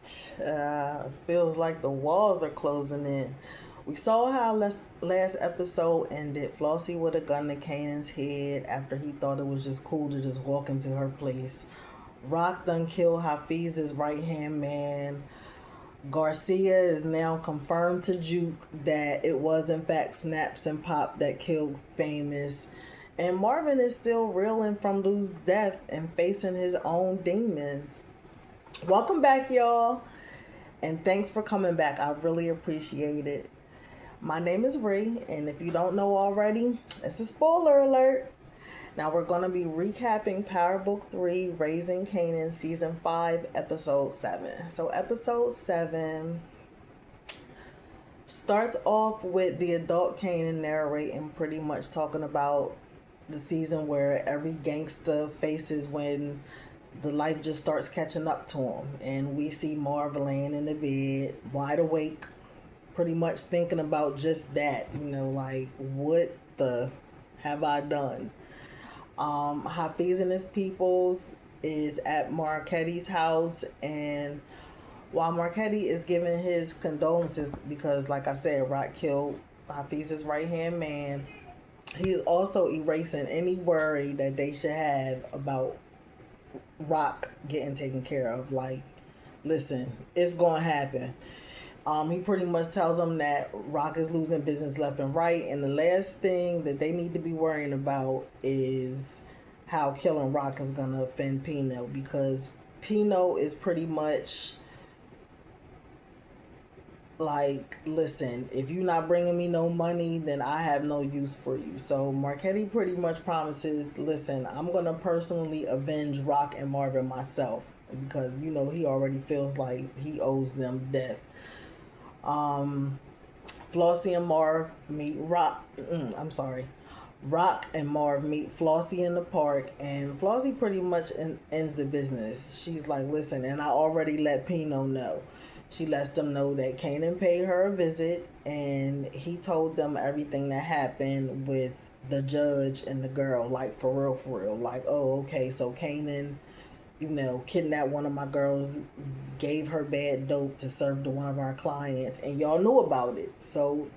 Feels like the walls are closing in. We saw how last episode ended. Flossie with a gun to Kanan's head after he thought it was just cool to just walk into her place. Rock done killed Hafiz's right hand man. Garcia is now confirmed to Juke that it was in fact Snaps and Pop that killed Famous. And Marvin is still reeling from Lou's death and facing his own demons. Welcome back, y'all. And thanks for coming back. I really appreciate it. My name is Ree, and if you don't know already, it's a spoiler alert. Now we're going to be recapping Power Book 3, Raising Kanan, Season 5, Episode 7. So Episode 7 starts off with the adult Kanan narrating, pretty much talking about the season where every gangster faces when the life just starts catching up to him. And we see Marv laying in the bed, wide awake, pretty much thinking about just that, like, what the have I done? Hafiz and his peoples is at Marquette's house, and while Marquette is giving his condolences because, like I said, Rock killed Hafiz's right-hand man, he is also erasing any worry that they should have about Rock getting taken care of. Like, listen, it's gonna happen. He pretty much tells them that Rock is losing business left and right, and the last thing that they need to be worrying about is how killing Rock is gonna offend Pino, because Pino is pretty much like, listen, if you're not bringing me no money, then I have no use for you. So Marquette pretty much promises, listen, I'm gonna personally avenge Rock and Marvin myself, because he already feels like he owes them death. Flossie and Marv meet Rock. Rock and Marv meet Flossie in the park, and Flossie pretty much ends the business. She's like, listen, and I already let Pino know. She lets them know that Kanan paid her a visit, and he told them everything that happened with the judge and the girl, like, for real. Like, oh, okay, so Kanan, kidnapped one of my girls, gave her bad dope to serve to one of our clients, and y'all knew about it. So,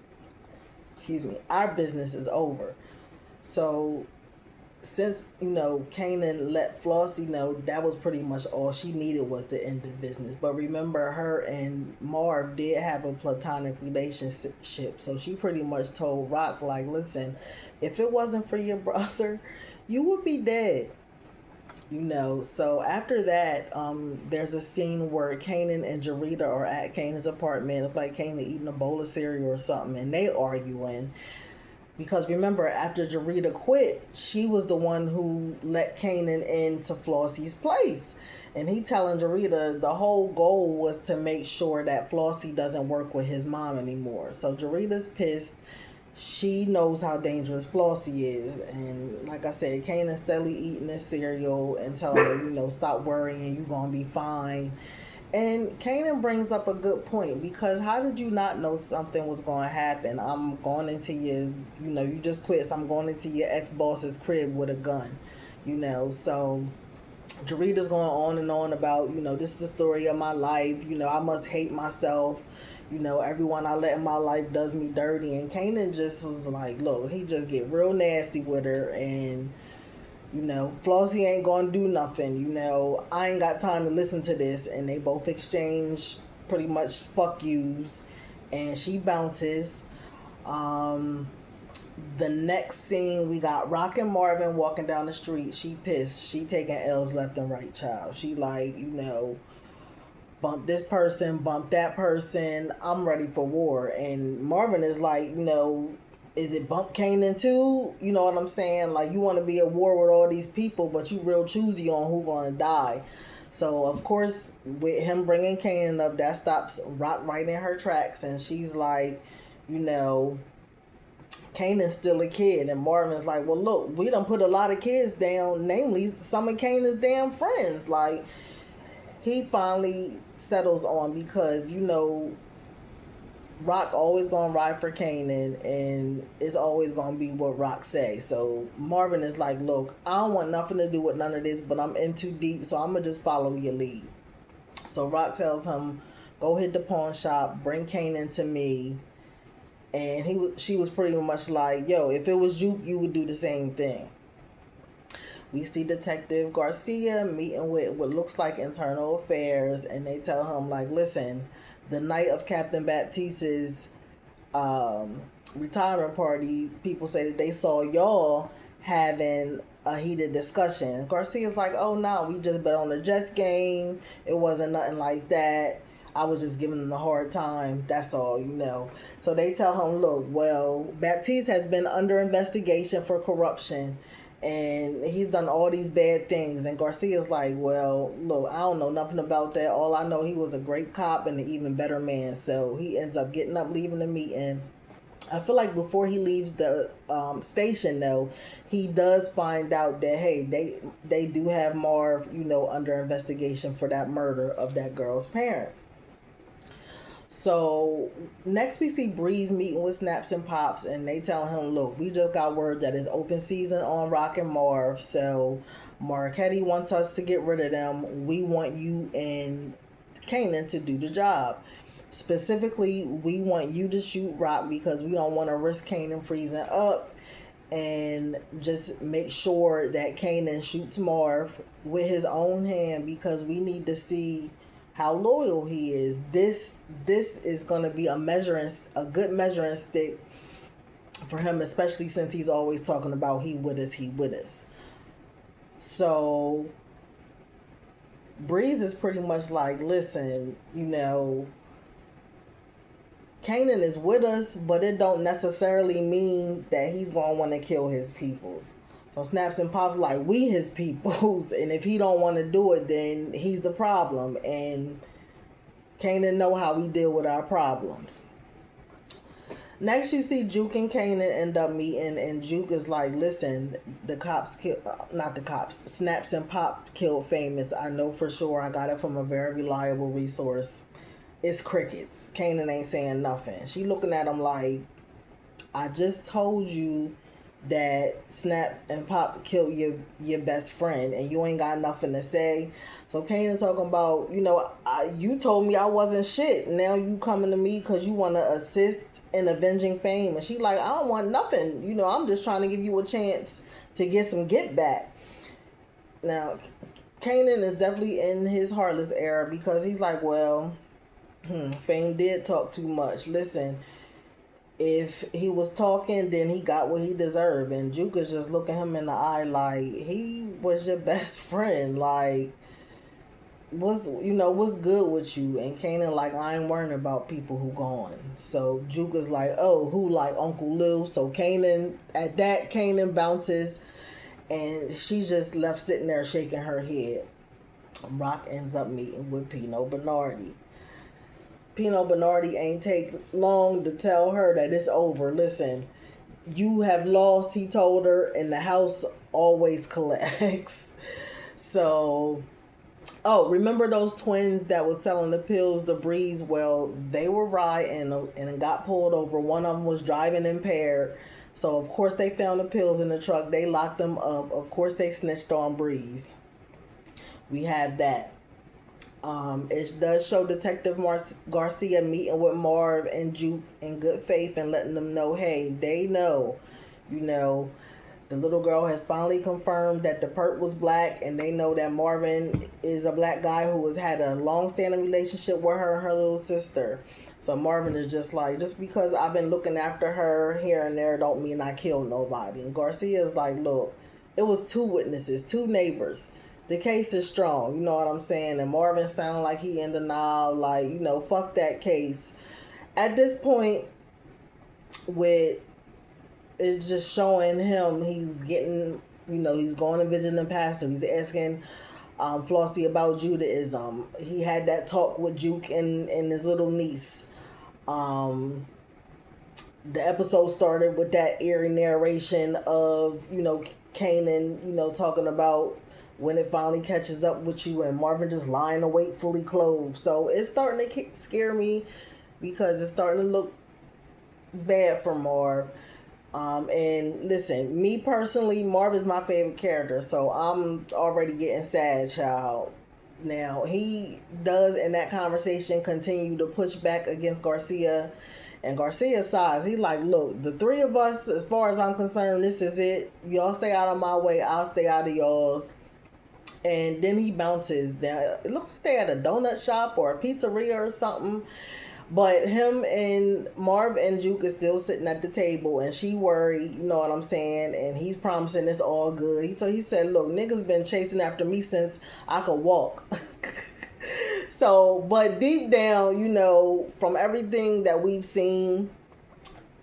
our business is over. So, since, Kanan let Flossie know, that was pretty much all she needed was to end the business. But remember, her and Marv did have a platonic relationship. So she pretty much told Rock, like, listen, if it wasn't for your brother, you would be dead. So after that, there's a scene where Kanan and Jarita are at Kanan's apartment. It's like Kanan eating a bowl of cereal or something, and they arguing. Because remember, after Jarita quit, she was the one who let Kanan into Flossie's place. And he telling Jarita the whole goal was to make sure that Flossie doesn't work with his mom anymore. So Jarita's pissed. She knows how dangerous Flossie is. And like I said, Kanan's steadily eating this cereal and telling her, stop worrying, you're going to be fine. And Kanan brings up a good point, because how did you not know something was going to happen? I'm going into your, you just quit, so I'm going into your ex-boss's crib with a gun, So Jarita's going on and on about, this is the story of my life. I must hate myself. Everyone I let in my life does me dirty. And Kanan just was like, look, he just get real nasty with her, and Flossie ain't gonna do nothing. I ain't got time to listen to this. And they both exchange pretty much fuck yous, and she bounces. The next scene, we got Rock and Marvin walking down the street. She pissed. She taking L's left and right, child. She like, bump this person, bump that person. I'm ready for war. And Marvin is like, is it bump Kanan too? You know what I'm saying? Like, you want to be at war with all these people, but you real choosy on who gonna die. So, of course, with him bringing Kanan up, that stops Rock right in her tracks. And she's like, Kanan's still a kid. And Marvin's like, well, look, we done put a lot of kids down, namely some of Kanan's damn friends. Like, he finally settles on, because, Rock always gonna ride for Kanan, and it's always gonna be what Rock say. So Marvin is like, look, I don't want nothing to do with none of this, but I'm in too deep, so I'm gonna just follow your lead. So Rock tells him, go hit the pawn shop, bring Kanan to me. And she was pretty much like, yo, if it was Juke, you would do the same thing. We see Detective Garcia meeting with what looks like internal affairs, and they tell him, like, listen, the night of Captain Baptiste's retirement party, people say that they saw y'all having a heated discussion. Garcia's like, oh no, we just bet on the Jets game. It wasn't nothing like that. I was just giving them a hard time. That's all, you know. So they tell him, look, well, Baptiste has been under investigation for corruption, and he's done all these bad things. And Garcia's like, well, look, I don't know nothing about that. All I know, he was a great cop and an even better man. So he ends up getting up, leaving the meeting. I feel like before he leaves the station, though, he does find out that, hey, they do have Marv, you know, under investigation for that murder of that girl's parents. So next we see Breeze meeting with Snaps and Pops, and they tell him, look, we just got word that it's open season on Rock and Marv, so Marquetti wants us to get rid of them. We want you and Kanan to do the job. Specifically, we want you to shoot Rock because we don't want to risk Kanan freezing up, and just make sure that Kanan shoots Marv with his own hand because we need to see how loyal he is. This is going to be a good measuring stick for him, especially since he's always talking about he with us. So Breeze is pretty much like, listen, you know, Kanan is with us, but it don't necessarily mean that he's going to want to kill his peoples. So Snaps and Pops like, we his peoples, and if he don't want to do it, then he's the problem. And Kanan know how we deal with our problems. Next, you see Juke and Kanan end up meeting, and Juke is like, listen, the cops not the cops, Snaps and Pop killed Famous. I know for sure. I got it from a very reliable resource. It's crickets. Kanan ain't saying nothing. She looking at him like, I just told you that Snap and Pop killed your best friend, and you ain't got nothing to say. So Kanan talking about, you know, you told me I wasn't shit. Now you coming to me because you want to assist in avenging Fame. And she like, I don't want nothing. You know, I'm just trying to give you a chance to get some get back. Now, Kanan is definitely in his heartless era because he's like, well, Fame did talk too much. Listen, if he was talking, then he got what he deserved. And Juke is just looking him in the eye like, he was your best friend. Like, what's good with you? And Kanan like, I ain't worrying about people who gone. So Juke is like, oh, who, like Uncle Lou? So Kanan bounces, and she's just left sitting there shaking her head. Rock ends up meeting with Pino Bernardi. Pino Bernardi ain't take long to tell her that it's over. Listen, you have lost, he told her, and the house always collects. So, oh, remember those twins that was selling the pills, the Breeze? Well, they were riding and got pulled over. One of them was driving impaired. So, of course, they found the pills in the truck. They locked them up. Of course, they snitched on Breeze. We have that. It does show Detective Garcia meeting with Marv and Juke in good faith and letting them know, hey, they know, you know, the little girl has finally confirmed that the perp was black, and they know that Marvin is a black guy who has had a long-standing relationship with her and her little sister. So Marvin is just like, just because I've been looking after her here and there don't mean I killed nobody. And Garcia is like, look, it was 2 witnesses, 2 neighbors. The case is strong, you know what I'm saying? And Marvin sounded like he in denial, like, you know, fuck that case. At this point, it's just showing him he's getting, you know, he's going to visit the pastor. He's asking Flossie about Judaism. He had that talk with Juke and his little niece. The episode started with that eerie narration of, you know, Kanan, you know, talking about when it finally catches up with you, and Marvin just lying awake fully clothed. So it's starting to scare me because it's starting to look bad for Marv. And listen, me personally, Marv is my favorite character, so I'm already getting sad, child. Now, he does in that conversation continue to push back against Garcia. And Garcia sighs. He like, look, the three of us, as far as I'm concerned, this is it. Y'all stay out of my way. I'll stay out of y'all's. And then he bounces down. It looks like they had a donut shop or a pizzeria or something. But him and Marv and Juke is still sitting at the table, and she worried, you know what I'm saying? And he's promising it's all good. So he said, look, niggas been chasing after me since I could walk. So, but deep down, you know, from everything that we've seen,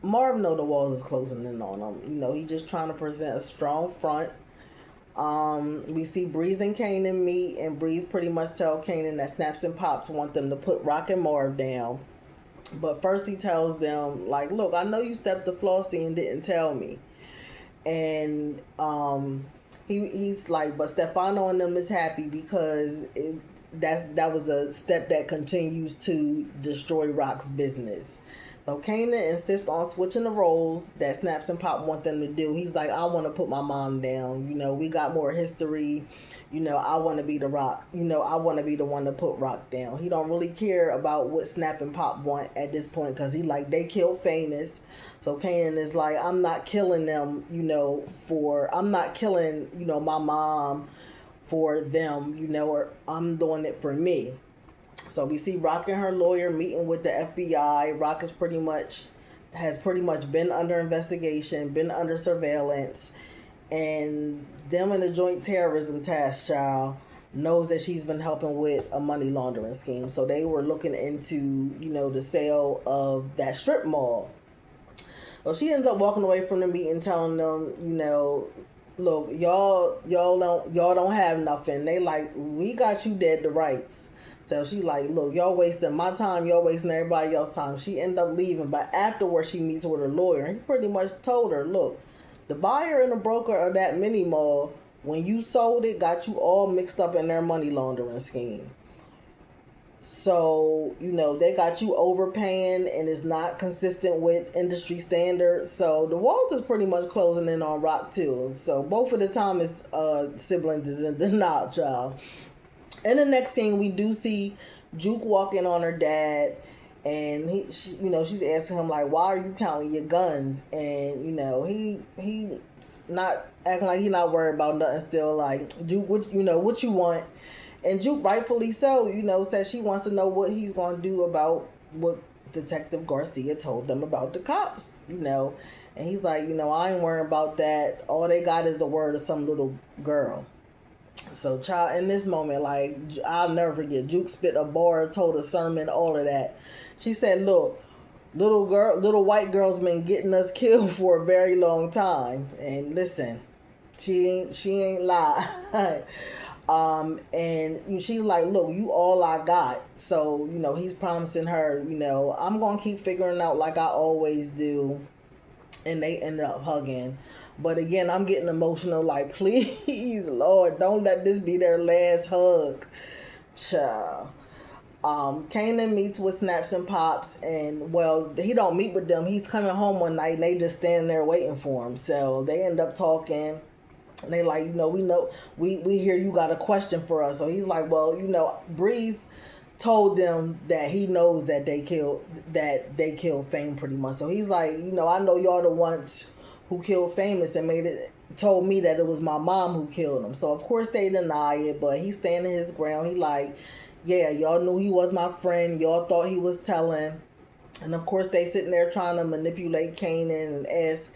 Marv know the walls is closing in on him. You know, he just trying to present a strong front. We see Breeze and Kanan meet, and Breeze pretty much tell Kanan that Snaps and Pops want them to put Rock and Marv down. But first he tells them, like, look, I know you stepped to Flossie and didn't tell me. And he's like, but Stefano and them is happy because that was a step that continues to destroy Rock's business. So Kanan insists on switching the roles that Snaps and Pop want them to do. He's like, I want to put my mom down. You know, we got more history. You know, I want to be the Rock. You know, I want to be the one to put Rock down. He don't really care about what Snap and Pop want at this point because he like, they killed Famous. So Kanan is like, I'm not killing them, you know, I'm not killing, you know, my mom for them, you know, or I'm doing it for me. So we see Rock and her lawyer meeting with the FBI. Rock has pretty much been under investigation, been under surveillance, and them in the Joint Terrorism Task Child knows that she's been helping with a money laundering scheme. So they were looking into, you know, the sale of that strip mall. Well, she ends up walking away from the meeting, telling them, you know, look, y'all don't have nothing. They like, we got you dead to rights. So she like, look, y'all wasting my time, y'all wasting everybody else's time. She ended up leaving, but afterwards she meets with her lawyer. And he pretty much told her, look, the buyer and the broker of that mini mall, when you sold it, got you all mixed up in their money laundering scheme. So, you know, they got you overpaying and it's not consistent with industry standards. So the walls is pretty much closing in on Rock too. So both of the Thomas siblings is in denial, child. In the next scene, we do see Juke walking on her dad, and you know, she's asking him like, "Why are you counting your guns?" And you know, he not acting like he not worried about nothing. Still like, Juke, what you want? And Juke, rightfully so, you know, says she wants to know what he's gonna do about what Detective Garcia told them about the cops. You know, and he's like, you know, I ain't worrying about that. All they got is the word of some little girl. So, child, in this moment, like, I'll never forget, Juke spit a bar, told a sermon, all of that. She said, look, little white girl's been getting us killed for a very long time. And listen, she ain't lie. And she's like, look, you all I got. So, you know, he's promising her, you know, I'm going to keep figuring out like I always do. And they end up hugging. But again, I'm getting emotional. Like, please, Lord, don't let this be their last hug. Child. Kanan meets with Snaps and Pops, and well, he don't meet with them. He's coming home one night, and they just standing there waiting for him. So they end up talking. And they like, you know, we hear you got a question for us. So he's like, well, you know, Breeze told them that he knows that they killed Fame pretty much. So he's like, you know, I know y'all the ones who killed Famous and told me that it was my mom who killed him. So of course they deny it, but he's standing his ground. He like, yeah, y'all knew he was my friend. Y'all thought he was telling. And of course they sitting there trying to manipulate Kanan and ask,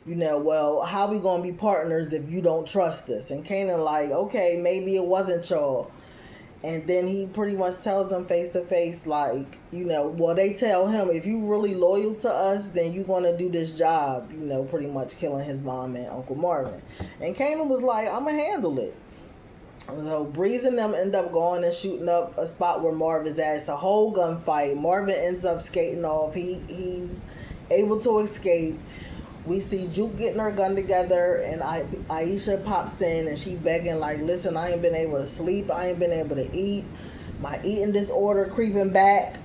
you know, well, how we gonna be partners if you don't trust us? And Kanan like, okay, maybe it wasn't y'all. And then he pretty much tells them face to face, like, you know, well, they tell him, if you really loyal to us, then you're going to do this job, you know, pretty much killing his mom and Uncle Marvin. And Kanan was like, I'm going to handle it. So Breeze and them end up going and shooting up a spot where Marv is at. It's a whole gunfight. Marvin ends up skating off. He's able to escape. We see Juke getting her gun together, and Aisha pops in, and she begging like, listen, I ain't been able to sleep. I ain't been able to eat. My eating disorder creeping back.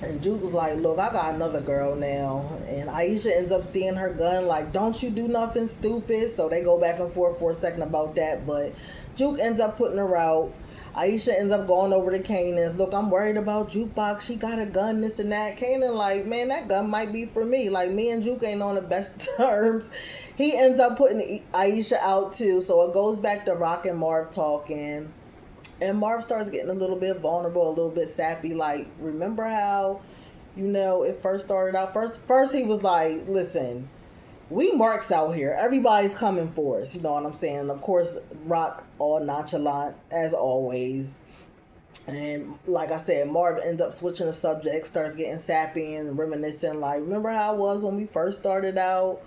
And Juke was like, look, I got another girl now. And Aisha ends up seeing her gun like, don't you do nothing stupid. So they go back and forth for a second about that. But Juke ends up putting her out. Aisha ends up going over to Kanan's. Look, I'm worried about Jukebox. She got a gun, this and that. Kanan like, man, that gun might be for me. Like, me and Juke ain't on the best terms. He ends up putting Aisha out too. So it goes back to Rock and Marv talking. And Marv starts getting a little bit vulnerable, a little bit sappy. Like, remember how, it first started out? First he was like, listen, we marks out here. Everybody's coming for us. You know what I'm saying? Of course, Rock all nonchalant as always. And like I said, Marv ends up switching the subject, starts getting sappy and reminiscing. Like, remember how it was when we first started out?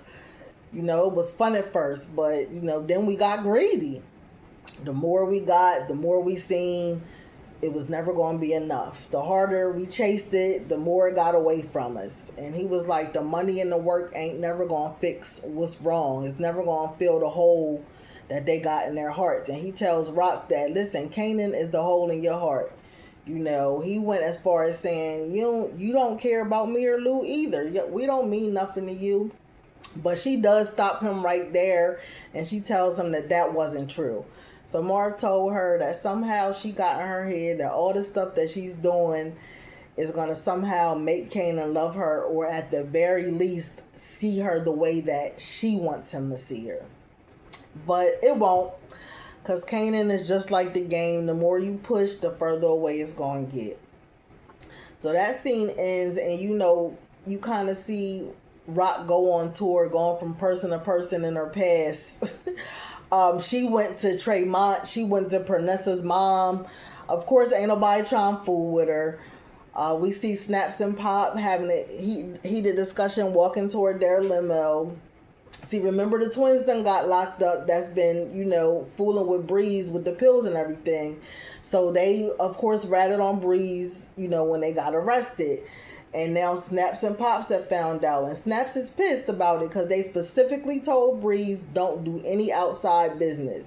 It was fun at first, but, then we got greedy. The more we got, the more we seen. It was never going to be enough. The harder we chased it, the more it got away from us. And he was like, the money and the work ain't never going to fix what's wrong. It's never going to fill the hole that they got in their hearts. And he tells Rock that, listen, Kanan is the hole in your heart. He went as far as saying, you don't care about me or Lou either. We don't mean nothing to you. But she does stop him right there. And she tells him that wasn't true. So Marv told her that somehow she got in her head that all the stuff that she's doing is going to somehow make Kanan love her, or at the very least see her the way that she wants him to see her. But it won't, because Kanan is just like the game. The more you push, the further away it's going to get. So that scene ends, and you kind of see Rock go on tour, going from person to person in her past. She went to Tremont. She went to Pernessa's mom. Of course, ain't nobody trying to fool with her. We see Snaps and Pop having a heated discussion, walking toward their limo. See, remember the twins done got locked up. That's been, fooling with Breeze with the pills and everything. So they, of course, ratted on Breeze, when they got arrested. And now Snaps and Pops have found out. And Snaps is pissed about it because they specifically told Breeze don't do any outside business.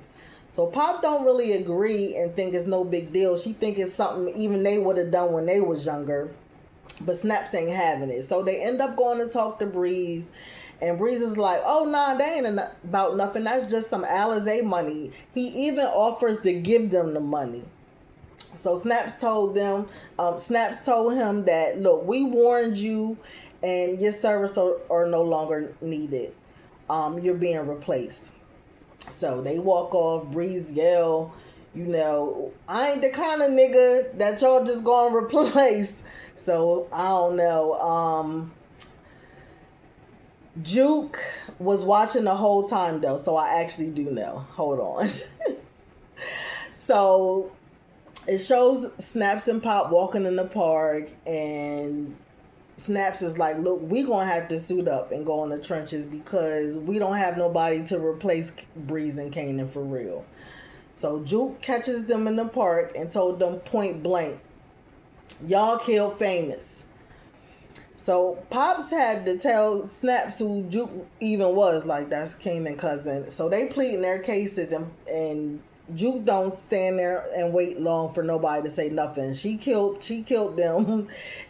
So Pop don't really agree and think it's no big deal. She think it's something even they would have done when they was younger. But Snaps ain't having it. So they end up going to talk to Breeze. And Breeze is like, oh, nah, they ain't about nothing. That's just some Alizé money. He even offers to give them the money. So Snaps told him that, look, we warned you and your services are no longer needed. You're being replaced. So they walk off. Breeze yell, I ain't the kind of nigga that y'all just gonna replace. So I don't know. Juke was watching the whole time though, so I actually do know. Hold on. So it shows Snaps and Pop walking in the park, and Snaps is like, look, we gonna have to suit up and go in the trenches because we don't have nobody to replace Breeze and Kanan for real. So Juke catches them in the park and told them point blank, y'all killed Famous. So Pops had to tell Snaps who Juke even was, like that's Kanan cousin. So they pleading their cases, and Juke don't stand there and wait long for nobody to say nothing. She killed them,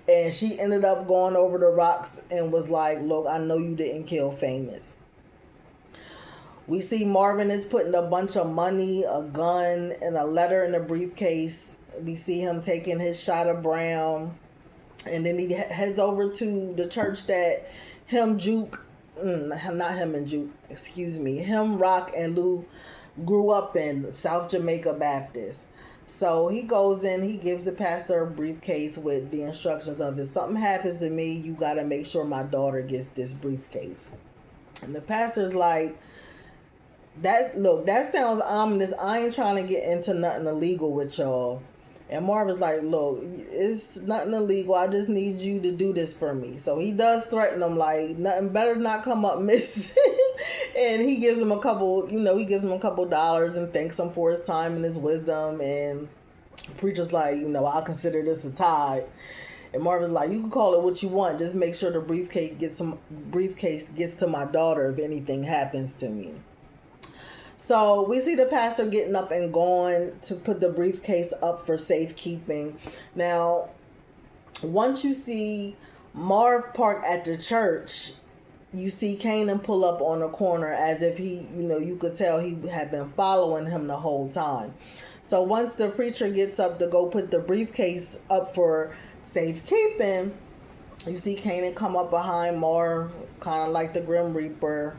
and she ended up going over the rocks and was like, look, I know you didn't kill Famous. We see Marvin is putting a bunch of money, a gun, and a letter in a briefcase. We see him taking his shot of Brown, and then he heads over to the church that him, Rock, and Lou grew up in, South Jamaica Baptist. So he goes in, he gives the pastor a briefcase with the instructions of, if something happens to me, you got to make sure my daughter gets this briefcase. And the pastor's like, that sounds ominous. I ain't trying to get into nothing illegal with y'all. And Marvin's like, look, it's nothing illegal. I just need you to do this for me. So he does threaten them, like, nothing better not come up missing. And he gives him a couple dollars and thanks him for his time and his wisdom. And the preacher's like, I'll consider this a tithe. And Marvin's like, you can call it what you want. Just make sure the briefcase gets to my daughter if anything happens to me. So we see the pastor getting up and going to put the briefcase up for safekeeping. Now, once you see Marv park at the church, you see Kanan pull up on the corner as if he, you could tell he had been following him the whole time. So once the preacher gets up to go put the briefcase up for safekeeping, you see Kanan come up behind Marv, kind of like the Grim Reaper.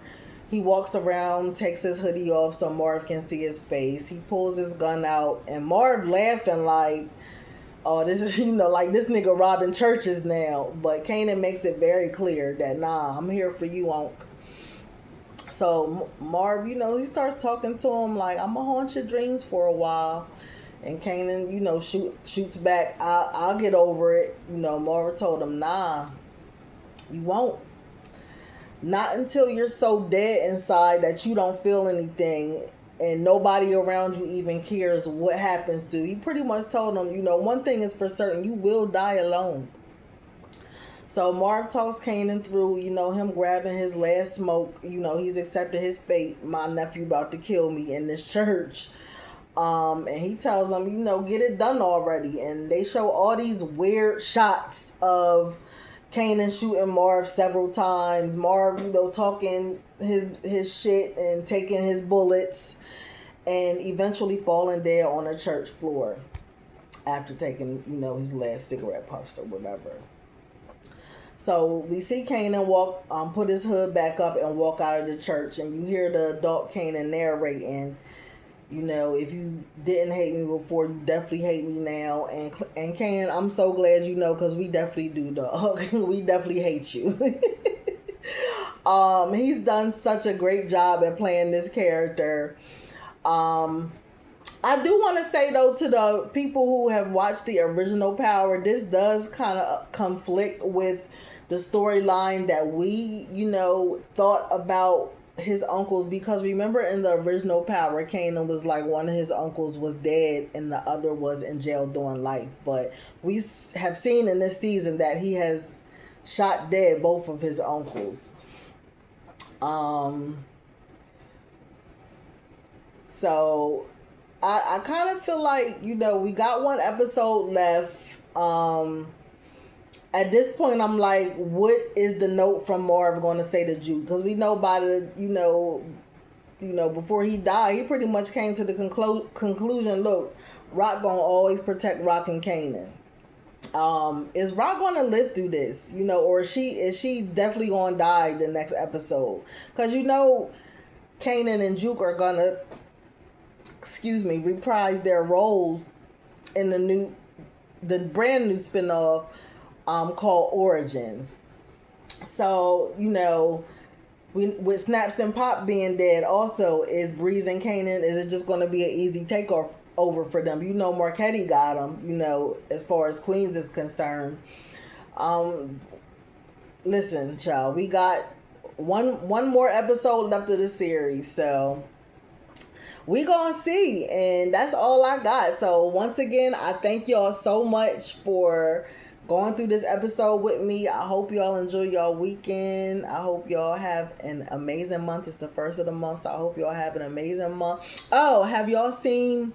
He walks around, takes his hoodie off so Marv can see his face. He pulls his gun out, and Marv laughing like, oh, this is, like this nigga robbing churches now. But Kanan makes it very clear that, nah, I'm here for you, Unc. So Marv, he starts talking to him like, I'm going to haunt your dreams for a while. And Kanan, shoots back, I'll get over it. Marv told him, nah, you won't. Not until you're so dead inside that you don't feel anything and nobody around you even cares what happens to you. He pretty much told him, one thing is for certain, you will die alone. So Marv talks Kanan through, him grabbing his last smoke. He's accepted his fate. My nephew about to kill me in this church. And he tells him, get it done already. And they show all these weird shots of Kanan shooting Marv several times. Marv, talking his shit and taking his bullets. And eventually falling dead on a church floor. After taking, his last cigarette puffs or whatever. So we see Kanan walk, put his hood back up and walk out of the church. And you hear the adult Kanan narrating, if you didn't hate me before, you definitely hate me now. And Kanan, I'm so glad because we definitely do, dog. We definitely hate you. He's done such a great job at playing this character. I do want to say, though, to the people who have watched the original Power, this does kind of conflict with the storyline that we, thought about his uncles. Because remember in the original Power, Kanan was like one of his uncles was dead and the other was in jail doing life. But we have seen in this season that he has shot dead both of his uncles. So I kind of feel like, we got one episode left. At this point, I'm like, what is the note from Marv going to say to Jude? Because we know by the, before he died, he pretty much came to the conclusion, look, Rock going to always protect Rock and Kanan. Is Rock going to live through this? Or is she definitely going to die the next episode? Because, Kanan and Juke are going to, reprise their roles in the brand new spinoff called Origins. So, with Snaps and Pop being dead, also, is Breeze and Kanan, is it just going to be an easy takeover for them? Marquetti got them, as far as Queens is concerned. Listen, child, we got one more episode left of the series, so we gonna see, and that's all I got. So once again, I thank y'all so much for going through this episode with me. I hope y'all enjoy y'all weekend. I hope y'all have an amazing month. It's the first of the month, so I hope y'all have an amazing month. Oh, have y'all seen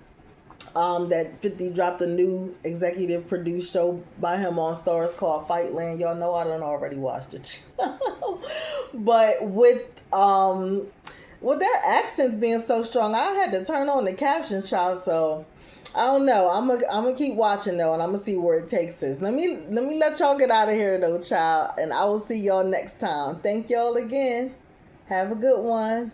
that 50 dropped a new executive produced show by him on Stars called Fightland? Y'all know I done already watched it. But with their accents being so strong, I had to turn on the captions, child. So I don't know. I'm gonna keep watching though, and I'm gonna see where it takes us. Let me let y'all get out of here though, child, and I will see y'all next time. Thank y'all again. Have a good one.